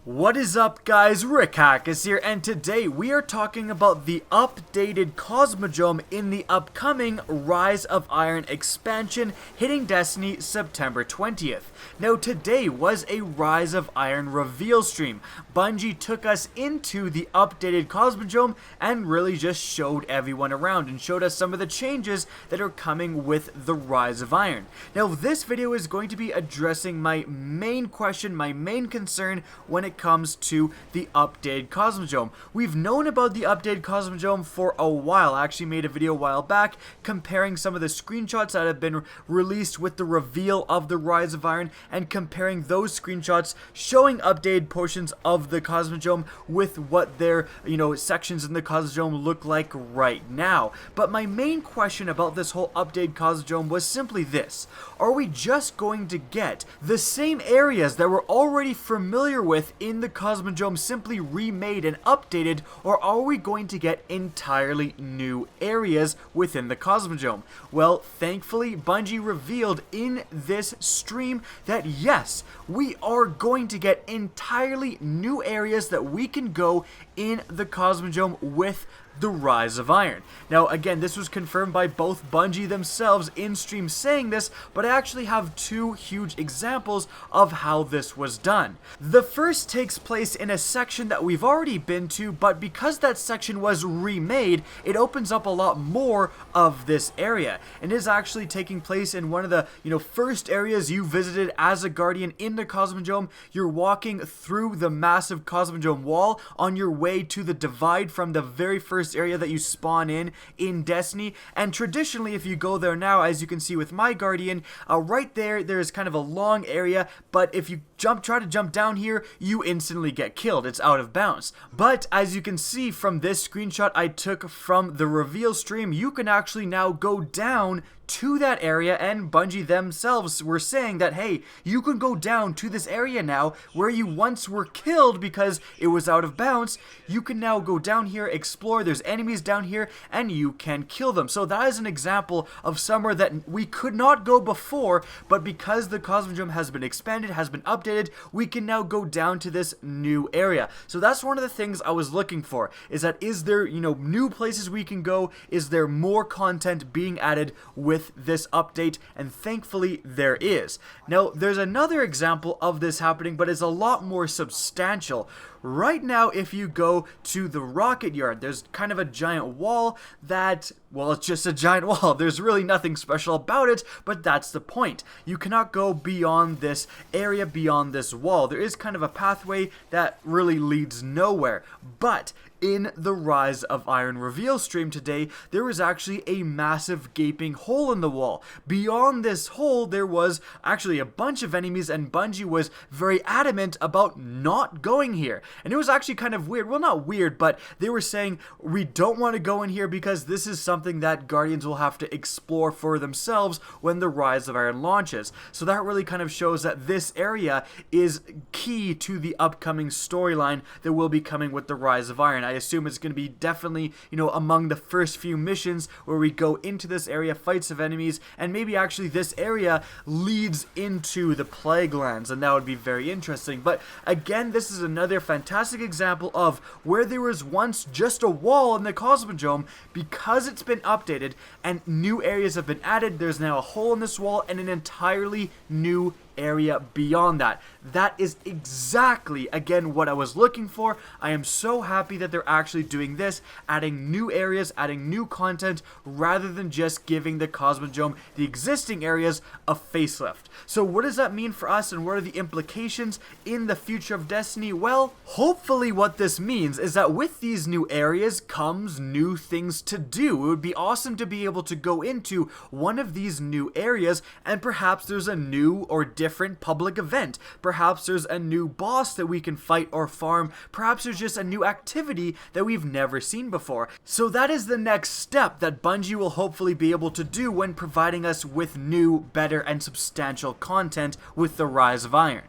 What is up, guys? Rick is here, and today we are talking about the updated Cosmodrome in the upcoming Rise of Iron expansion hitting Destiny September 20th. Now, today was a Rise of Iron reveal stream. Bungie took us into the updated Cosmodrome and really just showed everyone around and showed us some of the changes that are coming with the Rise of Iron. Now, this video is going to be addressing my main question, my main concern when it comes to the updated Cosmodrome. We've known about the updated Cosmodrome for a while. I actually made a video a while back comparing some of the screenshots that have been released with the reveal of the Rise of Iron and comparing those screenshots showing updated portions of the Cosmodrome with what their, sections in the Cosmodrome look like right now. But my main question about this whole updated Cosmodrome was simply this: are we just going to get the same areas that we're already familiar with in the Cosmodrome simply remade and updated, or are we going to get entirely new areas within the Cosmodrome? Well, thankfully, Bungie revealed in this stream that yes, we are going to get entirely new areas that we can go in the Cosmodrome with the Rise of Iron. Now, again, this was confirmed by both Bungie themselves in stream saying this, but I actually have two huge examples of how this was done. The first takes place in a section that we've already been to, but because that section was remade, it opens up a lot more of this area, and is actually taking place in one of the, first areas you visited as a Guardian in the Cosmodrome. You're walking through the massive Cosmodrome wall on your way to the divide from the very first area that you spawn in Destiny, and traditionally if you go there now, as you can see with my Guardian, right there's kind of a long area, but if you try to jump down here, you instantly get killed. It's out of bounds. But as you can see from this screenshot I took from the reveal stream, you can actually now go down to that area, and Bungie themselves were saying that, hey, you can go down to this area now where you once were killed because it was out of bounds. You can now go down here, explore, there's enemies down here, and you can kill them. So that is an example of somewhere that we could not go before, but because the Cosmodrome has been expanded, has been updated, we can now go down to this new area. So that's one of the things I was looking for, is there, new places we can go? Is there more content being added with this update? And thankfully there is. Now, there's another example of this happening, but it's a lot more substantial. Right now, if you go to the rocket yard, there's kind of a giant wall that, well, it's just a giant wall. There's really nothing special about it, but that's the point. You cannot go beyond this area, beyond this wall. There is kind of a pathway that really leads nowhere, but in the Rise of Iron reveal stream today, there was actually a massive gaping hole in the wall. Beyond this hole, there was actually a bunch of enemies, and Bungie was very adamant about not going here. And it was actually kind of weird. Well, not weird, but they were saying, we don't want to go in here because this is something that Guardians will have to explore for themselves when the Rise of Iron launches. So that really kind of shows that this area is key to the upcoming storyline that will be coming with the Rise of Iron. I assume it's going to be definitely, among the first few missions where we go into this area, fight some enemies, and maybe actually this area leads into the Plague Lands, and that would be very interesting. But again, this is another fantastic example of where there was once just a wall in the Cosmodrome. Because it's been updated and new areas have been added, there's now a hole in this wall and an entirely new area beyond that. That is exactly, again, what I was looking for. I am so happy that they're actually doing this, adding new areas, adding new content, rather than just giving the Cosmodrome, the existing areas, a facelift. So what does that mean for us, and what are the implications in the future of Destiny? Well, hopefully what this means is that with these new areas comes new things to do. It would be awesome to be able to go into one of these new areas, and perhaps there's a new or different public event. Perhaps there's a new boss that we can fight or farm. Perhaps there's just a new activity that we've never seen before. So that is the next step that Bungie will hopefully be able to do when providing us with new, better, and substantial content with the Rise of Iron.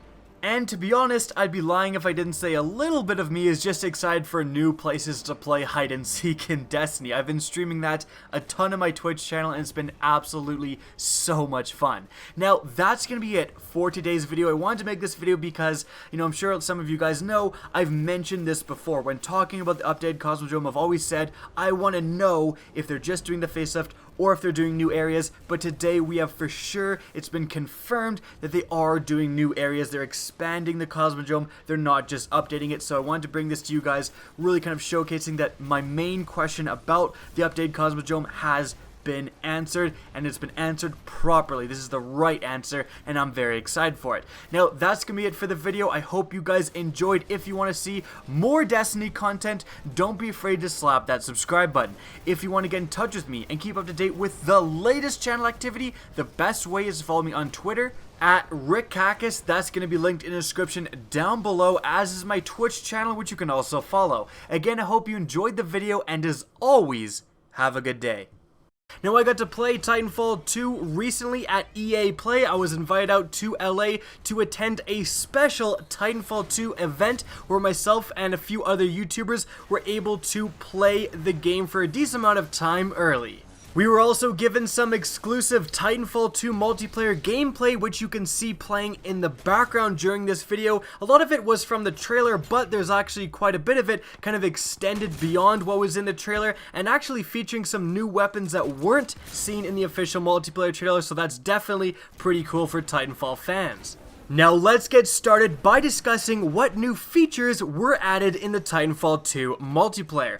And to be honest, I'd be lying if I didn't say a little bit of me is just excited for new places to play hide and seek in Destiny. I've been streaming that a ton on my Twitch channel and it's been absolutely so much fun. Now, that's going to be it for today's video. I wanted to make this video because, you know, I'm sure some of you guys know, I've mentioned this before. When talking about the updated Cosmodrome, I've always said, I want to know if they're just doing the facelift or if they're doing new areas, but today we have for sure, it's been confirmed that they are doing new areas. They're expanding the Cosmodrome, they're not just updating it, so I wanted to bring this to you guys, really kind of showcasing that my main question about the updated Cosmodrome has been answered, and it's been answered properly. This is the right answer, and I'm very excited for it. Now, that's gonna be it for the video. I hope you guys enjoyed. If you want to see more Destiny content, don't be afraid to slap that subscribe button. If you want to get in touch with me and keep up to date with the latest channel activity, the best way is to follow me on Twitter at Rickakis. That's going to be linked in the description down below, as is my Twitch channel, which you can also follow. Again, I hope you enjoyed the video, and as always, have a good day. Now, I got to play Titanfall 2 recently at EA Play. I was invited out to LA to attend a special Titanfall 2 event where myself and a few other YouTubers were able to play the game for a decent amount of time early. We were also given some exclusive Titanfall 2 multiplayer gameplay, which you can see playing in the background during this video. A lot of it was from the trailer, but there's actually quite a bit of it kind of extended beyond what was in the trailer, and actually featuring some new weapons that weren't seen in the official multiplayer trailer, so that's definitely pretty cool for Titanfall fans. Now let's get started by discussing what new features were added in the Titanfall 2 multiplayer.